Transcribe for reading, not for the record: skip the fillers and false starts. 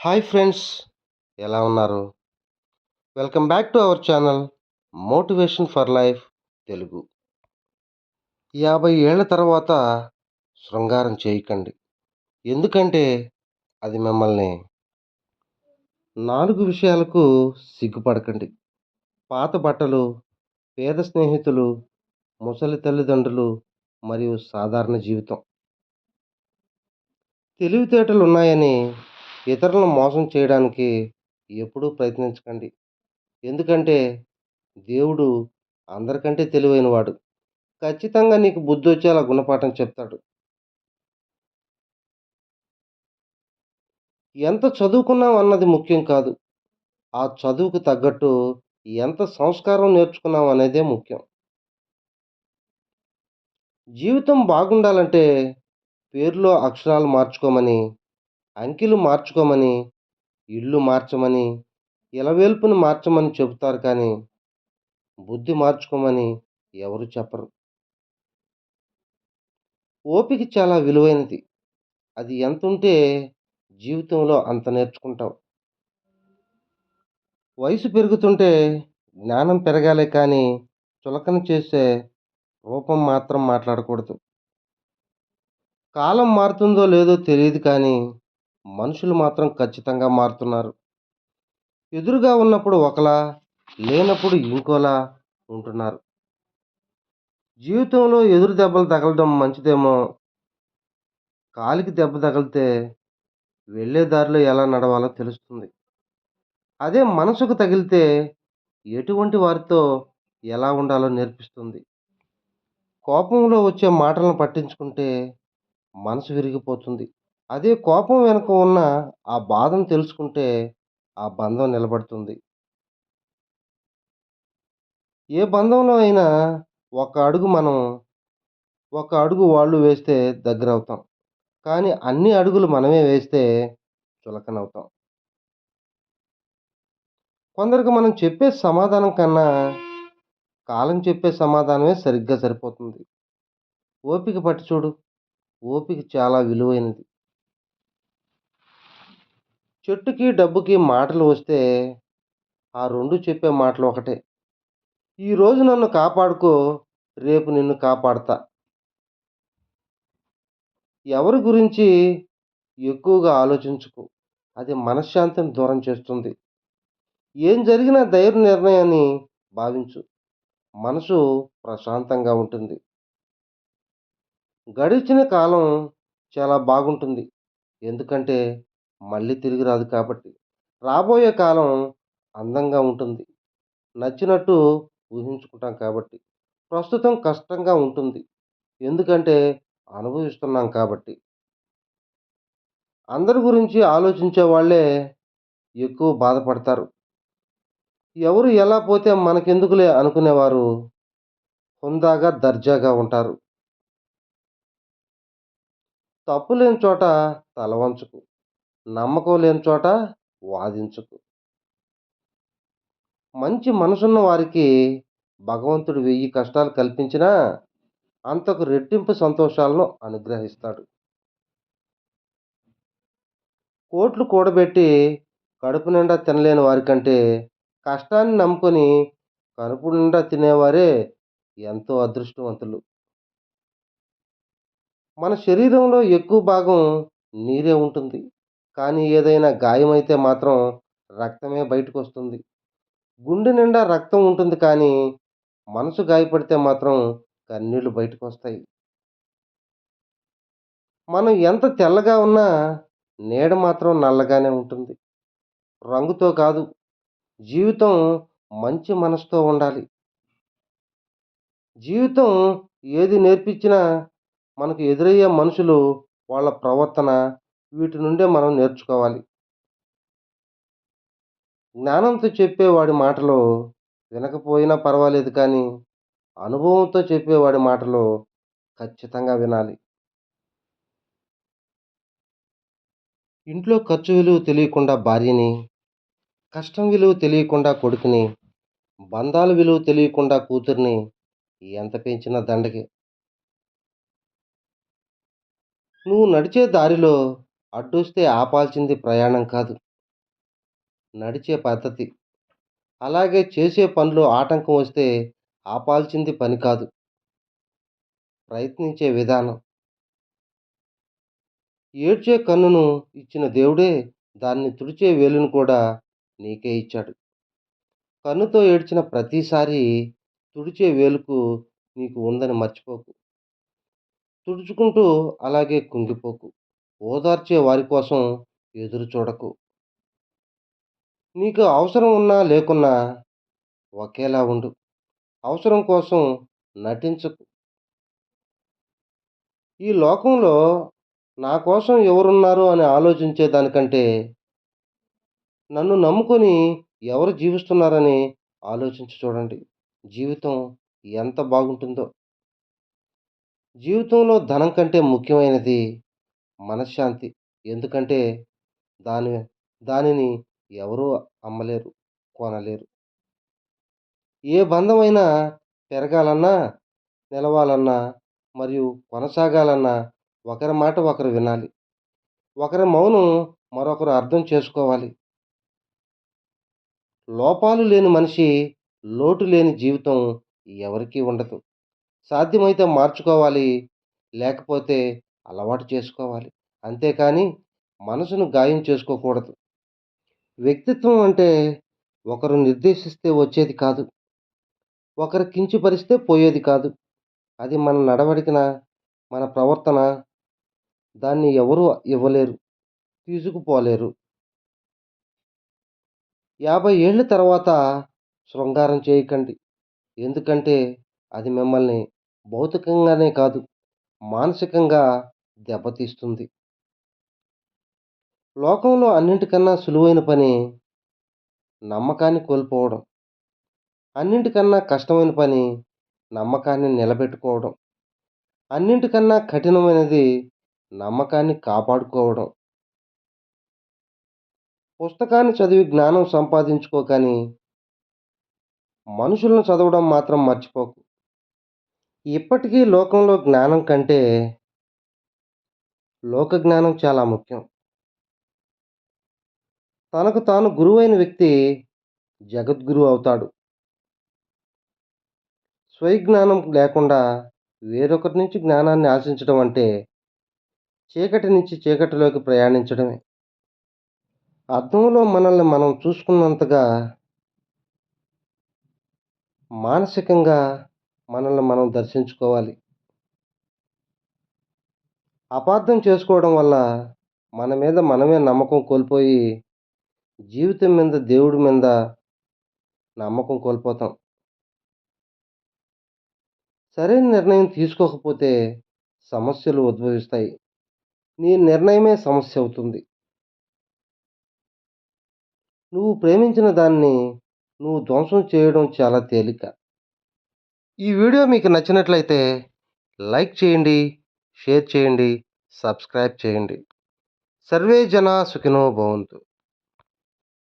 Hi friends, ఎలా ఉన్నారు? Welcome back to our channel motivation for life Telugu. 50 ఏళ్ల తర్వాత శృంగారం చేయకండి. ఎందుకంటే అది మిమ్మల్ని 4 విషయాలకు సిగ్గుపడకండి. పాత బట్టలు, పేద స్నేహితులు, ముసలి తల్లిదండ్రులు మరియు సాధారణ జీవితం. తెలివితేటలు ఉన్నాయని ఇతరులను మోసం చేయడానికి ఎప్పుడూ ప్రయత్నించకండి. ఎందుకంటే దేవుడు అందరికంటే తెలివైనవాడు. ఖచ్చితంగా నీకు బుద్ధొచ్చేలా గుణపాఠం చెప్తాడు. ఎంత చదువుకున్నాం అన్నది ముఖ్యం కాదు. ఆ చదువుకు తగ్గట్టు ఎంత సంస్కారం నేర్చుకున్నాం అనేదే ముఖ్యం. జీవితం బాగుండాలంటే పేరులో అక్షరాలు మార్చుకోమని, అంకెలు మార్చుకోమని, ఇల్లు మార్చమని, ఇలవేల్పుని మార్చమని చెబుతారు కానీ, బుద్ధి మార్చుకోమని ఎవరు చెప్పరు. ఓపిక చాలా విలువైనది. అది ఎంతుంటే జీవితంలో అంత నేర్చుకుంటావు. వయసు పెరుగుతుంటే జ్ఞానం పెరగాలే కానీ చులకన చేసే రూపం మాత్రం మాట్లాడకూడదు. కాలం మారుతుందో లేదో తెలియదు కానీ మనుషులు మాత్రం ఖచ్చితంగా మారుతున్నారు. ఎదురుగా ఉన్నప్పుడు ఒకలా, లేనప్పుడు ఇంకోలా ఉంటున్నారు. జీవితంలో ఎదురు దెబ్బలు తగలడం మంచిదేమో. కాలికి దెబ్బ తగిలితే వెళ్ళే దారిలో ఎలా నడవాలో తెలుస్తుంది. అదే మనసుకు తగిలితే ఎటువంటి వారితో ఎలా ఉండాలో నేర్పిస్తుంది. కోపంలో వచ్చే మాటలను పట్టించుకుంటే మనసు విరిగిపోతుంది. అదే కోపం వెనుక ఉన్న ఆ బాధను తెలుసుకుంటే ఆ బంధం నిలబడుతుంది. ఏ బంధంలో అయినా ఒక అడుగు మనం ఒక అడుగు వాళ్ళు వేస్తే దగ్గరవుతాం. కానీ అన్ని అడుగులు మనమే వేస్తే చులకనవుతాం. కొందరికి మనం చెప్పే సమాధానం కన్నా కాలం చెప్పే సమాధానమే సరిగ్గా సరిపోతుంది. ఓపిక పట్టి చూడు. ఓపిక చాలా విలువైనది. చెట్టుకి డబ్బుకి మాటలు వస్తే ఆ 2 చెప్పే మాటలు ఒకటే. ఈరోజు నన్ను కాపాడుకో, రేపు నిన్ను కాపాడతా. ఎవరి గురించి ఎక్కువగా ఆలోచించకు. అది మనశ్శాంతిని దూరం చేస్తుంది. ఏం జరిగినా ధైర్య నిర్ణయాన్ని భావించు. మనసు ప్రశాంతంగా ఉంటుంది. గడిచిన కాలం చాలా బాగుంటుంది. ఎందుకంటే మళ్ళీ తిరిగి రాదు కాబట్టి. రాబోయే కాలం అందంగా ఉంటుంది. నచ్చినట్టు ఊహించుకుంటాం కాబట్టి. ప్రస్తుతం కష్టంగా ఉంటుంది. ఎందుకంటే అనుభవిస్తున్నాం కాబట్టి. అందరి గురించి ఆలోచించే వాళ్ళే ఎక్కువ బాధపడతారు. ఎవరు ఎలా పోతే మనకెందుకులే అనుకునేవారు హుందాగా, దర్జాగా ఉంటారు. తప్పు లేని చోట తల వంచకు. నమ్మకం లేని చోట వాదించకు. మంచి మనసున్న వారికి భగవంతుడు 1000 కష్టాలు కల్పించినా అంతకు రెట్టింపు సంతోషాలను అనుగ్రహిస్తాడు. కోట్లు కూడబెట్టి కడుపు నిండా తినలేని వారికంటే కష్టాన్ని నమ్ముకొని కడుపు నిండా తినేవారే ఎంతో అదృష్టవంతులు. మన శరీరంలో ఎక్కువ భాగం నీరే ఉంటుంది. కానీ ఏదైనా గాయమైతే మాత్రం రక్తమే బయటకొస్తుంది. గుండె నిండా రక్తం ఉంటుంది కానీ మనసు గాయపడితే మాత్రం కన్నీళ్లు బయటకొస్తాయి. మనం ఎంత తెల్లగా ఉన్నా నీడ మాత్రం నల్లగానే ఉంటుంది. రంగుతో కాదు, జీవితం మంచి మనసుతో ఉండాలి. జీవితం ఏది నేర్పించినా మనకు ఎదురయ్యే మనుషులు, వాళ్ళ ప్రవర్తన, వీటి నుండే మనం నేర్చుకోవాలి. జ్ఞానంతో చెప్పేవాడి మాటలు వినకపోయినా పర్వాలేదు కానీ అనుభవంతో చెప్పేవాడి మాటలు ఖచ్చితంగా వినాలి. ఇంట్లో ఖర్చు విలువ తెలియకుండా భార్యని, కష్టం విలువ తెలియకుండా కొడుకుని, బంధాల విలువ తెలియకుండా కూతుర్ని ఎంత పెంచినా దండగే. నువ్వు నడిచే దారిలో అడ్డొస్తే ఆపాల్సింది ప్రయాణం కాదు, నడిచే పద్ధతి. అలాగే చేసే పనిలో ఆటంకం వస్తే ఆపాల్సింది పని కాదు, ప్రయత్నించే విధానం. ఏడ్చే కన్నును ఇచ్చిన దేవుడే దాన్ని తుడిచే వేలును కూడా నీకే ఇచ్చాడు. కన్నుతో ఏడ్చిన ప్రతిసారి తుడిచే వేలుకు నీకు ఉందని మర్చిపోకు. తుడుచుకుంటూ అలాగే కుంగిపోకు. ఓదార్చే వారి కోసం ఎదురు చూడకు. నీకు అవసరం ఉన్నా లేకున్నా ఒకేలా ఉండు. అవసరం కోసం నటించకు. ఈ లోకంలో నా కోసం ఎవరున్నారు అని ఆలోచించే దానికంటే నన్ను నమ్ముకొని ఎవరు జీవిస్తున్నారని ఆలోచించి చూడండి. జీవితం ఎంత బాగుంటుందో. జీవితంలో ధనం కంటే ముఖ్యమైనది మనశ్శాంతి. ఎందుకంటే దాని దానిని ఎవరూ అమ్మలేరు, కొనలేరు. ఏ బంధమైనా పెరగాలన్నా, నిలవాలన్నా మరియు కొనసాగాలన్నా ఒకరి మాట ఒకరు వినాలి. ఒకరి మౌనం మరొకరు అర్థం చేసుకోవాలి. లోపాలు లేని మనిషి, లోటు లేని జీవితం ఎవరికీ ఉండదు. సాధ్యమైతే మార్చుకోవాలి, లేకపోతే అలవాటు చేసుకోవాలి. అంతేకాని మనసును గాయం చేసుకోకూడదు. వ్యక్తిత్వం అంటే ఒకరు నిర్దేశిస్తే వచ్చేది కాదు. ఒకరు కించపరిస్తే పోయేది కాదు. అది మన నడవడికన, మన ప్రవర్తన. దాన్ని ఎవరు ఇవ్వలేరు, తీసుకుపోలేరు. 50 ఏళ్ల తర్వాత శృంగారం చేయకండి. ఎందుకంటే అది మిమ్మల్ని భౌతికంగానే కాదు, మానసికంగా దెబ్బతీస్తుంది. లోకంలో అన్నింటికన్నా సులువైన పని నమ్మకాన్ని కోల్పోవడం. అన్నింటికన్నా కష్టమైన పని నమ్మకాన్ని నిలబెట్టుకోవడం. అన్నింటికన్నా కఠినమైనది నమ్మకాన్ని కాపాడుకోవడం. పుస్తకాన్ని చదివి జ్ఞానం సంపాదించుకో కానీ మనుషులను చదవడం మాత్రం మర్చిపోకు. ఇప్పటికీ లోకంలో జ్ఞానం కంటే లోక జ్ఞానం చాలా ముఖ్యం. తనకు తాను గురువైన వ్యక్తి జగద్గురువు అవుతాడు. స్వయజ్ఞానం లేకుండా వేరొకరి నుంచి జ్ఞానాన్ని ఆశించడం అంటే చీకటి నుంచి చీకటిలోకి ప్రయాణించడమే. అద్దంలో మనల్ని మనం చూసుకున్నంతగా మానసికంగా మనల్ని మనం దర్శించుకోవాలి. అపార్థం చేసుకోవడం వల్ల మన మీద మనమే నమ్మకం కోల్పోయి జీవితం మీద, దేవుడి మీద నమ్మకం కోల్పోతాం. సరైన నిర్ణయం తీసుకోకపోతే సమస్యలు ఉద్భవిస్తాయి. నీ నిర్ణయమే సమస్య అవుతుంది. నువ్వు ప్రేమించిన దాన్ని నువ్వు ధ్వంసం చేయడం చాలా తేలిక. ఈ వీడియో మీకు నచ్చినట్లయితే లైక్ చేయండి, షేర్ చేయండి, సబ్స్క్రైబ్ చేయండి. సర్వే జనా సుఖినో భవంతు.